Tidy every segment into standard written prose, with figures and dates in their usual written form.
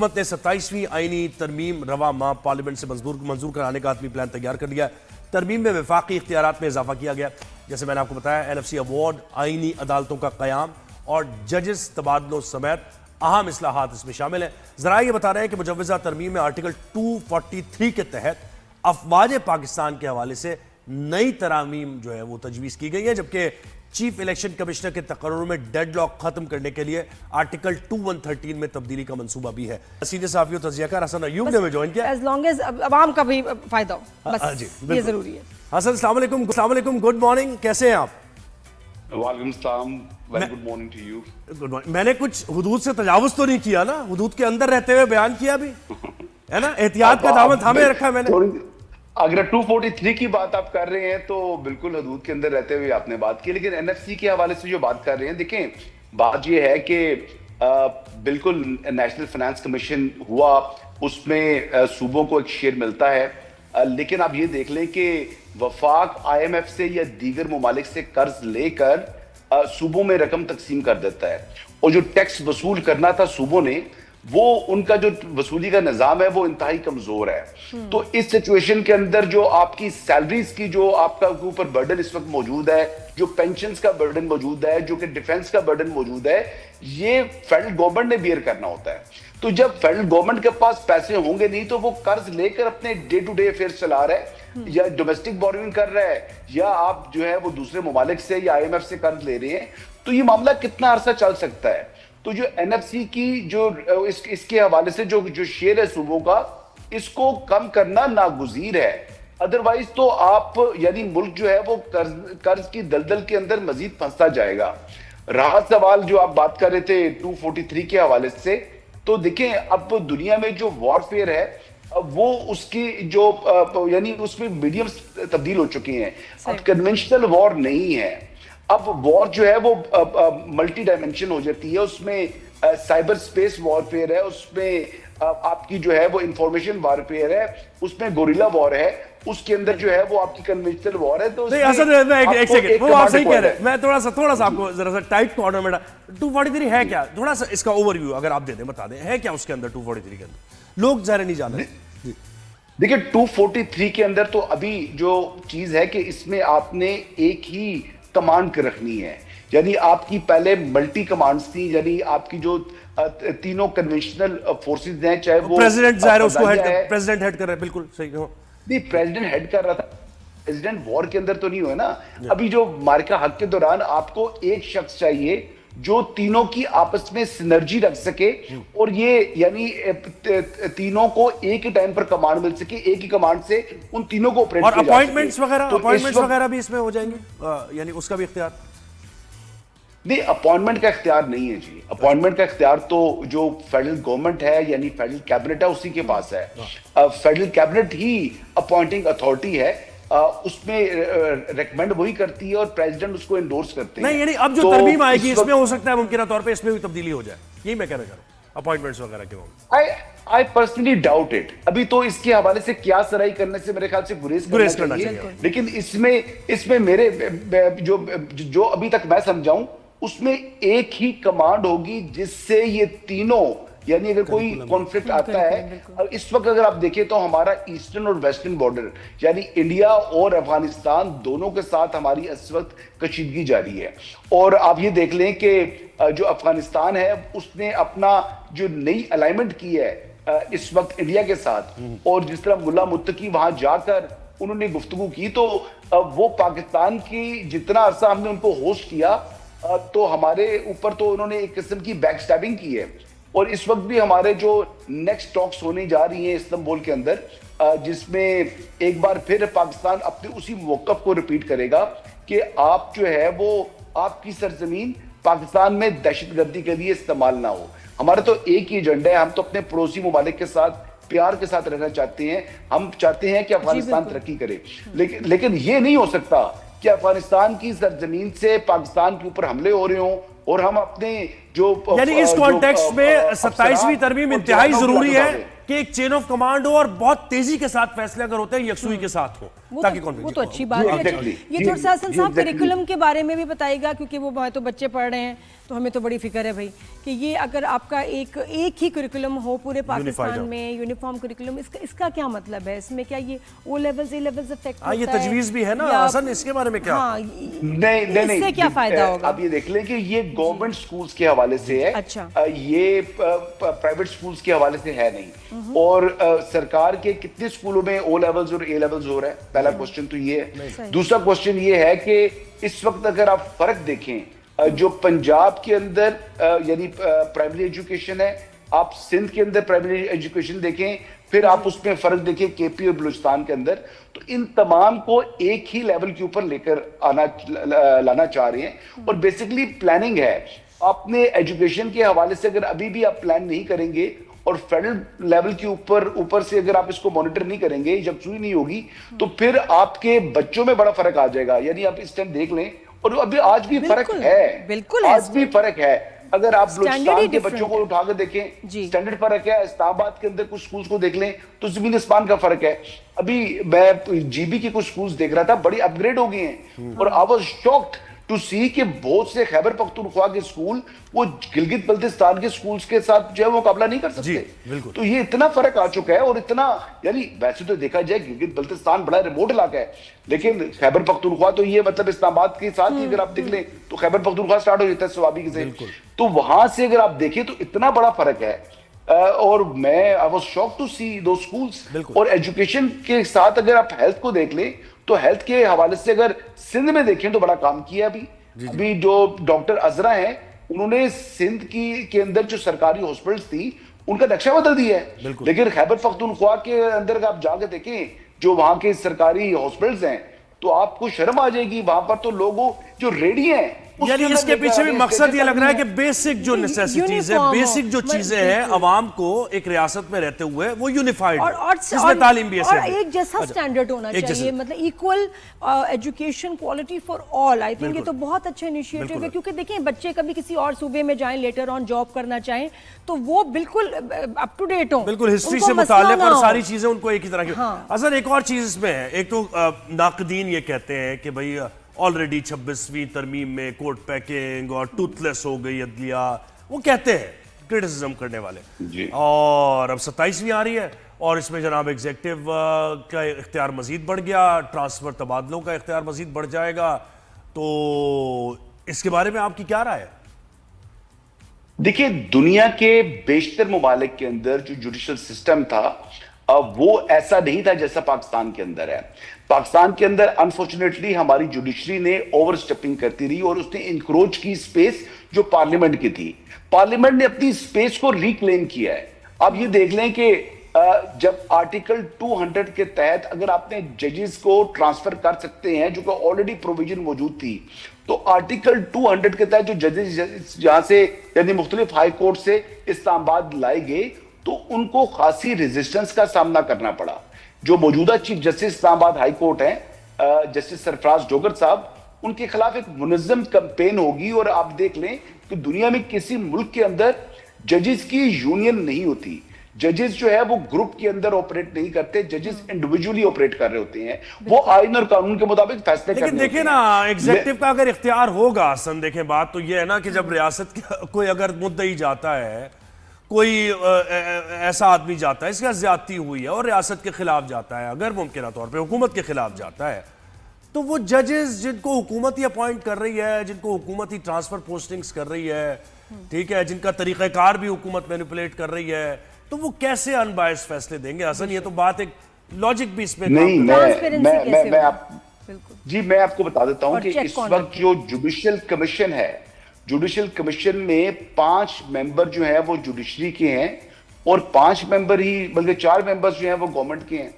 हुकूमत ने 27वीं आईनी तरमीम रवा माह पार्लियामेंट से मंजूर कराने का आदमी प्लान तैयार कर लिया है। तरमीम में वफाकी इख्तियारात में इजाफा किया गया। जैसे मैंने आपको बताया, NFC अवार्ड, आईनी अदालतों का क़याम और जजेस तबादलों समेत अहम इस्लाहात इसमें शामिल हैं। जरा ये बता रहे हैं कि मुजव्वज़ा तरमीम में आर्टिकल 243 के तहत अफवाज पाकिस्तान के हवाले से नई तरामीम जो है वो तजवीज़ की गई है, जबकि चीफ इलेक्शन कमिश्नर के तकर्रुर में डेडलॉक खत्म करने के लिए आर्टिकल 2113 में तब्दीली का मंसूबा भी है। सीनियर सहाफ़ी और तज़कियाकार हसन अय्यूब ने हमें ज्वाइन किया। एज लॉन्ग एज अवाम का भी फायदा हो, बस जी, ये जरूरी है। हसन, अस्सलाम वालेकुम, गुड मॉर्निंग, कैसे हैं आप? वालेकुम सलाम, very good morning to you. Good morning. मैंने कुछ हुदूद से तजावुज तो नहीं किया ना? हुदूद के अंदर रहते हुए बयान किया भी है ना? एहतियात का दामन थामे रखा है मैंने। अगर 243 की बात आप कर रहे हैं तो बिल्कुल हदूद के अंदर रहते हुए आपने बात की, लेकिन NFC के हवाले से जो बात कर रहे हैं, देखें बात ये है कि बिल्कुल नेशनल फाइनेंस कमीशन हुआ, उसमें सूबों को एक शेयर मिलता है, लेकिन आप ये देख लें कि वफाक IMF से या दीगर ममालिक से कर्ज लेकर सूबों में रकम तकसीम कर देता है, और जो टैक्स वसूल करना था सूबों ने, वो उनका जो वसूली का निजाम है वो इंतहाई कमजोर है। तो इस सिचुएशन के अंदर जो आपकी सैलरीज की जो आपका ऊपर बर्डन इस वक्त मौजूद है, जो पेंशन्स का बर्डन मौजूद है, जो कि डिफेंस का बर्डन मौजूद है, ये फेडरल गवर्नमेंट ने बियर करना होता है। तो जब फेडरल गवर्नमेंट के पास पैसे होंगे नहीं तो वो कर्ज लेकर अपने डे टू डे अफेयर्स चला रहा है, या डोमेस्टिक बोरोइंग कर रहा है, या आप जो है वो दूसरे ममालिक से या IMF से कर्ज ले रहे हैं, तो ये मामला कितना अरसा चल सकता है। तो जो NFC की जो इसके हवाले से जो शेयर है सूबों का, इसको कम करना नागुज़ीर है। अदरवाइज तो आप यानी मुल्क जो है वो कर्ज की दलदल के अंदर मजीद फंसता जाएगा। रहा सवाल जो आप बात कर रहे थे 243 के हवाले से, तो देखें अब दुनिया में जो वॉरफेयर है वो उसकी जो यानी उसमें मीडियम्स तब्दील हो चुके हैं। अब कन्वेंशनल वॉर नहीं है, अब वॉर जो है वो मल्टी डायमेंशन हो जाती है। उसमें साइबर स्पेस वॉरफेयर है, उसमें आपकी जो है वो इंफॉर्मेशन वॉरफेयर है, उसमें गोरिल्ला वॉर है, उसके अंदर जो है वो आपकी कन्वेंशनल वॉर है। तो एक सेकंड, वो आप सही कह रहे हैं। मैं थोड़ा सा आपको जरा सा टाइट कॉर्नर में 243 है क्या? थोड़ा सा इसका ओवरव्यू अगर आप दे दें, बता दें है क्या उसके अंदर 243 के अंदर? लोग ज़ाहिर नहीं जान रहे। देखिए 243 के अंदर तो अभी जो चीज है कि इसमें आपने एक ही कमांड रखनी है, यानी आपकी पहले मल्टी कमांड्स थी, यानी आपकी जो तीनों कन्वेंशनल फोर्सेस हैं, चाहे वो प्रेसिडेंट जाहिर उसको प्रेसिडेंट हेड कर रहे हैं, बिल्कुल सही हो। नहीं, प्रेसिडेंट हेड कर रहा था, प्रेसिडेंट वॉर के अंदर तो नहीं हुआ ना। अभी जो मार्का हक के दौरान आपको एक शख्स चाहिए जो तीनों की आपस में सिनर्जी रख सके, और ये यानी तीनों को एक ही टाइम पर कमांड मिल सके, एक ही कमांड से उन तीनों को ऑपरेट और अपॉइंटमेंट्स वगैरह भी इसमें हो जाएंगे, यानी उसका भी इख्तियार नहीं, अपॉइंटमेंट का इख्तियार नहीं है जी। अपॉइंटमेंट का इख्तियार तो जो फेडरल गवर्नमेंट है यानी फेडरल कैबिनेट है उसी के पास है। फेडरल कैबिनेट ही अपॉइंटिंग अथॉरिटी है, उसमें रेकमेंड वही करती है और प्रेसिडेंट उसको एंडोर्स करते हैं। नहीं, यानी अब जो तरमीम आएगी इसमें हो सकता है मुमकिन तौर पे इसमें भी तब्दीली हो जाए, यही मैं कहना चाह रहा हूं, अपॉइंटमेंट्स वगैरह के मामले। I personally doubt it. अभी तो इसके हवाले से क्या सराई करने से मेरे ख्याल से गुरेज करना चाहिए, लेकिन इसमें मेरे जो अभी तक मैं समझाऊं उसमें एक ही कमांड होगी जिससे ये तीनों, यानी अगर कोई कॉन्फ्लिक्ट आता है, और इस वक्त अगर आप देखें तो हमारा ईस्टर्न और वेस्टर्न बॉर्डर यानी इंडिया और अफगानिस्तान दोनों के साथ हमारी इस वक्त कशीदगी जारी है। और आप ये देख लें कि जो अफगानिस्तान है उसने अपना जो नई अलाइनमेंट की है इस वक्त इंडिया के साथ, और जिस तरह मुल्ला मुत्तकी वहां जाकर उन्होंने गुफ्तगू की, तो वो पाकिस्तान की जितना अरसा हमने उनको होस्ट किया तो हमारे ऊपर तो उन्होंने एक किस्म की बैक स्टैबिंग की है। और इस वक्त भी हमारे जो नेक्स्ट टॉक्स होने जा रही हैं इस्तांबुल के अंदर, जिसमें एक बार फिर पाकिस्तान अपने उसी मौक़िफ़ को रिपीट करेगा कि आप जो है वो आपकी सरजमीन पाकिस्तान में दहशतगर्दी के लिए इस्तेमाल ना हो। हमारा तो एक ही एजेंडा है, हम तो अपने पड़ोसी ममालिक के साथ प्यार के साथ रहना चाहते हैं। हम चाहते हैं कि अफगानिस्तान तरक्की करे, लेकिन ये नहीं हो सकता कि अफगानिस्तान की सरजमीन से पाकिस्तान के ऊपर हमले हो रहे हों और हम अपने जो यानी इस कॉन्टेक्स्ट में 27वीं तरमीम इंतहाई जरूरी है कि एक चेन ऑफ कमांड हो और बहुत तेजी के साथ फैसले अगर होते हैं यकसुई के साथ हो। ताकि वो तो अच्छी बात है। exactly. ये थोड़ा सा हसन साहब exactly. करिकुलम के बारे में भी बताइएगा, क्योंकि वो तो बच्चे पढ़ रहे हैं, तो हमें तो बड़ी फिक्र है भाई कि ये अगर आपका एक ही करिकुलम हो पूरे पाकिस्तान में, यूनिफॉर्म करिकुलम, इसका क्या मतलब है? इसमें क्या ये O levels, A levels affect होता है? ये तजवीज भी है ना हसन, इसके बारे में क्या? नहीं, इससे क्या फायदा होगा? अब ये देख लें कि ये गवर्नमेंट स्कूल्स के हवाले से है। अच्छा। ये प्राइवेट स्कूल्स के हवाले से है नहीं। और सरकार के कितने स्कूलों में ओ लेवल्स और ए लेवल्स हो रहा है? पहला क्वेश्चन तो ये है। दूसरा क्वेश्चन ये है कि इस वक्त अगर आप फर्क देखें, जो पंजाब के अंदर यानी प्राइमरी एजुकेशन है, आप सिंध के अंदर प्राइमरी एजुकेशन देखें, फिर आप उसमें फर्क देखें केपी और बलूचिस्तान के अंदर, तो इन तमाम को एक ही लेवल के ऊपर लेकर लाना चाह रहे हैं। और बेसिकली प्लानिंग है। अपने एजुकेशन के हवाले से अगर अभी भी आप प्लान नहीं करेंगे और फेडरल लेवल के ऊपर से अगर आप इसको मॉनिटर नहीं करेंगे, जब सुई नहीं होगी, तो फिर आपके बच्चों में बड़ा फर्क आ जाएगा। यानी आप इस टाइम देख लें, और अभी आज भी फर्क है, बिल्कुल आज भी फर्क है। अगर आप बलूचिस्तान के बच्चों को है। उठाकर देखें, स्टैंडर्ड फर्क है। इस्लामाबाद के अंदर कुछ स्कूल्स को देख लें तो जमीन आसमान का फर्क है। अभी मैं जीबी के कुछ स्कूल्स देख रहा था, बड़ी अपग्रेड हो गए हैं। और आई वाज शॉक्ड टू सी कि बहुत से खैबर पख्तूनख्वा के स्कूल वो गिलगित बल्तिस्तान के स्कूल्स के साथ जो है वो मुकाबला नहीं कर सकते। तो ये इतना फर्क आ चुका है। और इतना, यानी वैसे तो देखा जाए गिलगित बल्तिस्तान बड़ा रिमोट इलाका है, लेकिन खैबर पख्तूनख्वा तो ये मतलब इस्लामाबाद के साथ ही अगर आप देख लें तो खैबर पख्तूनख्वा स्टार्ट हो जाता है स्वाभाविक से। तो वहां से अगर आप देखें तो इतना बड़ा फर्क है। और मैं आई वाज शॉक्ड टू सी दो स्कूल्स। और एजुकेशन के साथ अगर आप हेल्थ को देख लें तो हेल्थ के हवाले से अगर सिंध में देखें तो बड़ा काम किया अभी जो डॉक्टर अजरा हैं, उन्होंने सिंध के अंदर जो सरकारी हॉस्पिटल्स थी उनका नक्शा बदल दिया है। लेकिन खैबर पख्तूनख्वा के अंदर आप जाकर देखें जो वहां के सरकारी हॉस्पिटल्स हैं, तो आपको शर्म आ जाएगी। वहां पर तो लोगों जो रेडी हैं, यानी इसके पीछे भी मकसद ये लग रहा है कि बेसिक जो नेसेसिटीज है, बेसिक जो चीजें हैं, अवाम को एक रियासत में रहते हुए वो यूनिफाइड और तालीम भी और एक जैसा स्टैंडर्ड होना चाहिए, मतलब equal education quality for all. I think ये तो बहुत अच्छा इनिशिएटिव है, क्योंकि देखिए बच्चे कभी किसी और सूबे में जाएं, लेटर ऑन जॉब करना चाहें, तो वो बिल्कुल अप टू डेट हो, बिल्कुल हिस्ट्री से मुताल्लिक और सारी चीजें उनको एक ही तरह की। असल एक और चीज इसमें है, एक तो नाकदीन ये कहते हैं कि भाई ऑलरेडी 26वीं तरमीम में कोर्ट पैकिंग और टूथलेस हो गई अदलिया, वो कहते हैं क्रिटिसिज्म करने वाले। और अब 27वीं आ रही है और इसमें जनाब एग्जेक्टिव का इख्तियार मजीद बढ़ गया, ट्रांसफर तबादलों का इख्तियार मजीद बढ़ जाएगा। तो इसके बारे में आपकी क्या राय है? देखिए, दुनिया के बेशतर ममालिक के अंदर जो जुडिशल सिस्टम था वो ऐसा नहीं था जैसा पाकिस्तान के अंदर है। पाकिस्तान के अंदर अनफॉर्चुनेटली हमारी जुडिशरी ने ओवर स्टेपिंग करती रही और उसने इंक्रोच की स्पेस जो पार्लियामेंट की थी। पार्लियामेंट ने अपनी स्पेस को रिक्लेम किया है। आप ये देख लें कि जब आर्टिकल 200 के तहत अगर आपने जजेस को ट्रांसफर कर सकते हैं, जो कि ऑलरेडी प्रोविजन मौजूद थी, तो आर्टिकल 200 के तहत जो जजेस जहां से यानी मुख्तलिफ हाई कोर्ट से इस्लामाबाद लाए गए, तो उनको खासी रेजिस्टेंस का सामना करना पड़ा। जो मौजूदा chief justice Islamabad high court हैं, जस्टिस सरफराज डोगर साहब, उनके खिलाफ एक मुनज़्ज़म कैंपेन होगी। और आप देख लें कि दुनिया में किसी मुल्क के अंदर जजेस की यूनियन नहीं होती। जजेस जो है वो ग्रुप के अंदर ऑपरेट नहीं करते, जजेस इंडिविजुअली ऑपरेट कर रहे होते हैं, वो आइन और कानून के मुताबिक फैसले करते हैं। लेकिन देखिए ना, एग्जीक्यूटिव का अगर इख्तियार होगा, सन देखें बात तो ये है ना कि जब रियासत कोई अगर मुद्दई जाता है, कोई ऐसा आदमी जाता है, इसके साथ ज्यादती हुई है और रियासत के खिलाफ जाता है, अगर मुमकिन तौर पे हुकूमत के खिलाफ जाता है, तो वो जजेस जिनको हुकूमत ही अपॉइंट कर रही है, जिनको हुकूमत ही ट्रांसफर पोस्टिंग्स कर रही है, ठीक है, जिनका तरीक़ाकार भी हुकूमत मैनिपुलेट कर रही है, तो वो कैसे अनबायस्ड फैसले देंगे? हसन, ये तो बात एक लॉजिक भी इसमें नहीं, मैं आपको बता देता हूं कि इस वक्त जो जुडिशियल कमीशन है, जुडिशियल कमीशन में 5 मेंबर जो हैं वो जुडिशरी के हैं और 5 मेंबर ही, बल्कि 4 मेंबर्स जो हैं वो गवर्नमेंट के हैं।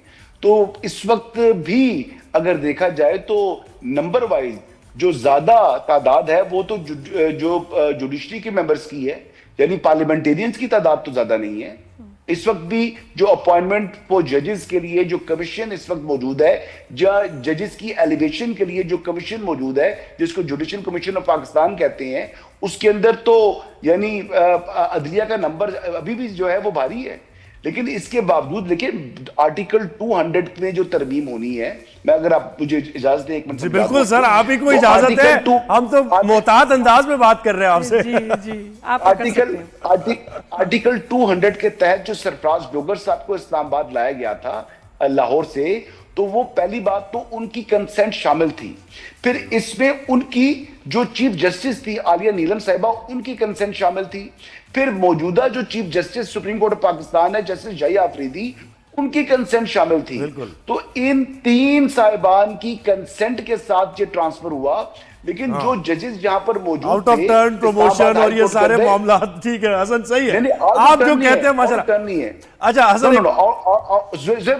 तो इस वक्त भी अगर देखा जाए तो नंबर वाइज जो ज्यादा तादाद है वो तो जो जुडिशरी के मेंबर्स की है, यानी पार्लियामेंटेरियंस की तादाद तो ज्यादा नहीं है। इस वक्त भी जो अपॉइंटमेंट फॉर जजेस के लिए जो कमीशन इस वक्त मौजूद है, जजेस की एलिवेशन के लिए जो कमीशन मौजूद है, जिसको जुडिशियल कमीशन ऑफ पाकिस्तान कहते हैं, उसके अंदर तो यानी अदलिया का नंबर अभी भी जो है वो भारी है। लेकिन इसके बावजूद देखिए आर्टिकल 200 में जो तरमीम होनी है, मैं अगर आप मुझे इजाजत दें 1 मिनट। जी बिल्कुल सर, आप ही को इजाजत है, हम तो मोहतात अंदाज में बात कर रहे हैं आपसे। जी आप कर सकते हैं। आर्टिकल 200 के तहत जो सरफराज डोगर साहब को इस्लामाबाद लाया गया था लाहौर से, तो वो पहली बात तो उनकी कंसेंट शामिल थी, फिर इसमें उनकी जो चीफ जस्टिस थी आलिया नीलम साहिबा, उनकी कंसेंट शामिल थी, फिर मौजूदा जो chief justice supreme court of Pakistan है जस्टिस जया आफरीदी, उनकी कंसेंट शामिल थी। तो इन 3 साहिबान की कंसेंट के साथ ये ट्रांसफर हुआ, लेकिन जो जजेस जहां पर मौजूद आउट ऑफ टर्न प्रमोशन और ये सारे मामला, ठीक है हसन, सही है आप जो कहते हैं माशाल्लाह नहीं है। अच्छा हसन,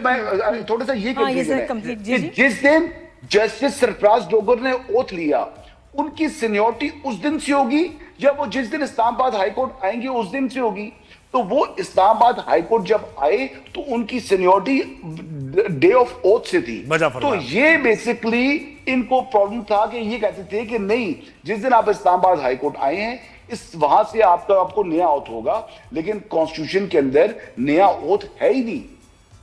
मैं थोड़ा सा ये कंप्लीट, जिस दिन जस्टिस सरफराज डोगर ने ओथ लिया, उनकी सीनियरिटी उस दिन से होगी या वो जिस दिन इस्लामाबाद हाईकोर्ट आएंगे उस दिन से होगी? तो वो इस्लामाबाद हाईकोर्ट जब आए तो उनकी सीनियरिटी डे ऑफ ओथ से थी। तो ये बेसिकली इनको प्रॉब्लम था कि ये कहते थे कि नहीं, जिस दिन आप इस्लामाबाद हाईकोर्ट आए हैं इस वहां से आपको नया ओथ होगा, लेकिन कॉन्स्टिट्यूशन के अंदर नया ओथ है ही नहीं।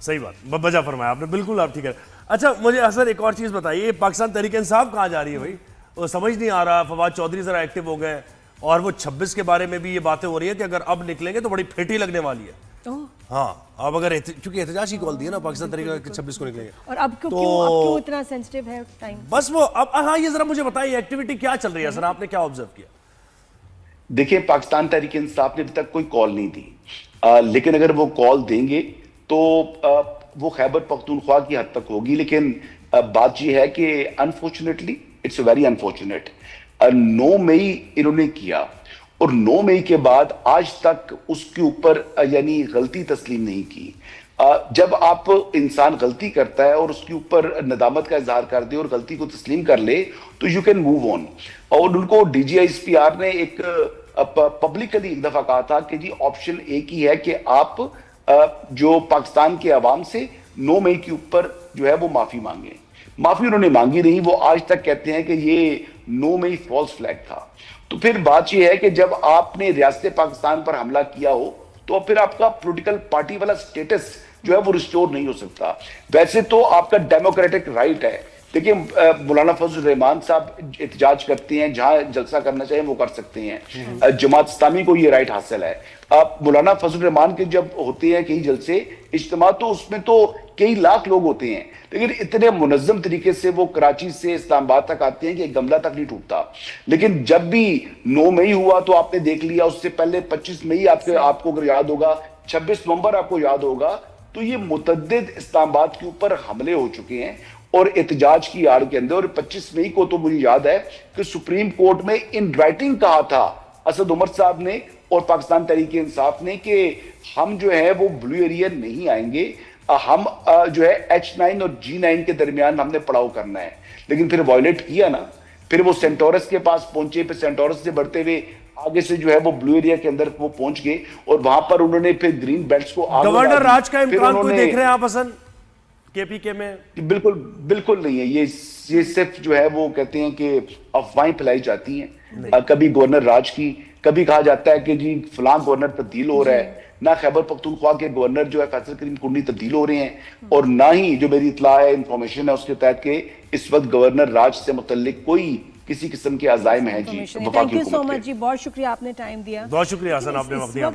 सही बात बजा फरमाया आपने, बिल्कुल आप ठीक है। अच्छा मुझे असर एक और चीज बताइए, पाकिस्तान तहरीक इंसाफ कहाँ जा रही है भाई? वो समझ नहीं आ रहा, फवाद चौधरी जरा एक्टिव हो गए और वो 26 के बारे में भी ये बातें हो रही है कि अगर अब निकलेंगे तो बड़ी फेटी लगने वाली है। हाँ अब अगर चूंकि एहतजाज की कॉल दी है ना पाकिस्तान तरीके 26 को निकलेंगे, और अब क्यों इतना सेंसिटिव है टाइम? बस वो अब हाँ, ये जरा मुझे बताइए एक्टिविटी क्या चल रही है सर, आपने क्या ऑब्जर्व किया? देखिए पाकिस्तान तहरीक इंसाफ ने अभी तक कोई कॉल नहीं दी, लेकिन अगर वो कॉल देंगे तो वो खैबर पख्तूनख्वा की हद तक होगी। लेकिन बात यह है कि अनफॉर्चुनेटली, इट्स वेरी अनफॉर्चुनेट, 9 मई इन्होंने किया और 9 मई के बाद आज तक उसके ऊपर यानी गलती तस्लीम नहीं की। जब आप इंसान गलती करता है और उसके ऊपर नदामत का इजहार कर दे और गलती को तस्लीम कर ले तो यू कैन मूव ऑन। और उनको DGISPR ने एक पब्लिकली एक दफा कहा था कि जी ऑप्शन एक ही है कि आप जो पाकिस्तान के अवाम से 9 मई के ऊपर जो है वो माफी मांगे। माफी उन्होंने मांगी नहीं, वो आज तक कहते हैं कि ये 9 मई फॉल्स फ्लैग था। तो फिर बात यह है कि जब आपने रियासत पाकिस्तान पर हमला किया हो तो फिर आपका पॉलिटिकल पार्टी वाला स्टेटस जो है वो रिस्टोर नहीं हो सकता। वैसे तो आपका डेमोक्रेटिक राइट है, देखिए मौलाना फजल रहमान साहब एहतजाज करते हैं, जहां जलसा करना चाहिए वो कर सकते हैं, जमात इस्लामी को ये राइट हासिल है। मौलाना फजल रहमान के जब होते हैं कई जलसे इज्तिमा तो उसमें तो कई लाख लोग होते हैं, लेकिन इतने मुनज्जम तरीके से वो कराची से इस्लामाबाद तक आते हैं कि गमला तक नहीं टूटता। लेकिन जब भी 9 मई हुआ तो आपने देख लिया, उससे पहले 25 मई आपको अगर याद होगा, 26 नवंबर आपको याद होगा, तो ये मुतद्दिद इस्लामाबाद के ऊपर हमले हो चुके हैं और एहतजाज की आड़ के अंदर। और 25 मई को तो मुझे याद है कि सुप्रीम कोर्ट में इन राइटिंग कहा था असद उमर साहब ने और पाकिस्तान तहरीक इंसाफ ने कि हम जो है वो ब्लू एरिया नहीं आएंगे, हम जो है H9 और G9 के दरमियान हमने पड़ाव करना है। लेकिन फिर वायलेट किया ना, फिर वो सेंटोरस के पास पहुंचे, फिर सेंटोरस से बढ़ते हुए आगे से जो है वो ब्लू एरिया के अंदर वो पहुंच गए और वहां पर उन्होंने फिर ग्रीन बेल्ट्स को गवर्नर राज का इम्कान कोई देख रहे हैं आप हसन KPK में? बिल्कुल नहीं है, ये सिर्फ जो है वो कहते हैं कि अफवाहें फैलाई जाती हैं। कभी गवर्नर राज की, कभी कहा जाता है कि जी फलां गवर्नर तब्दील हो रहा है, ना खैबर पख्तूनख्वा के गवर्नर जो है फैसल करीम कुंडी तब्दील हो रहे हैं, और ना ही जो मेरी इत्तला है, इंफॉर्मेशन है उसके तहत के इस वक्त गवर्नर राज से मुतल्लिक कोई किसी किस्म के अज़ाइम है जी। थैंक यू सो मच जी, बहुत शुक्रिया आपने टाइम दिया। बहुत शुक्रिया हसन, आपने वक्त दिया।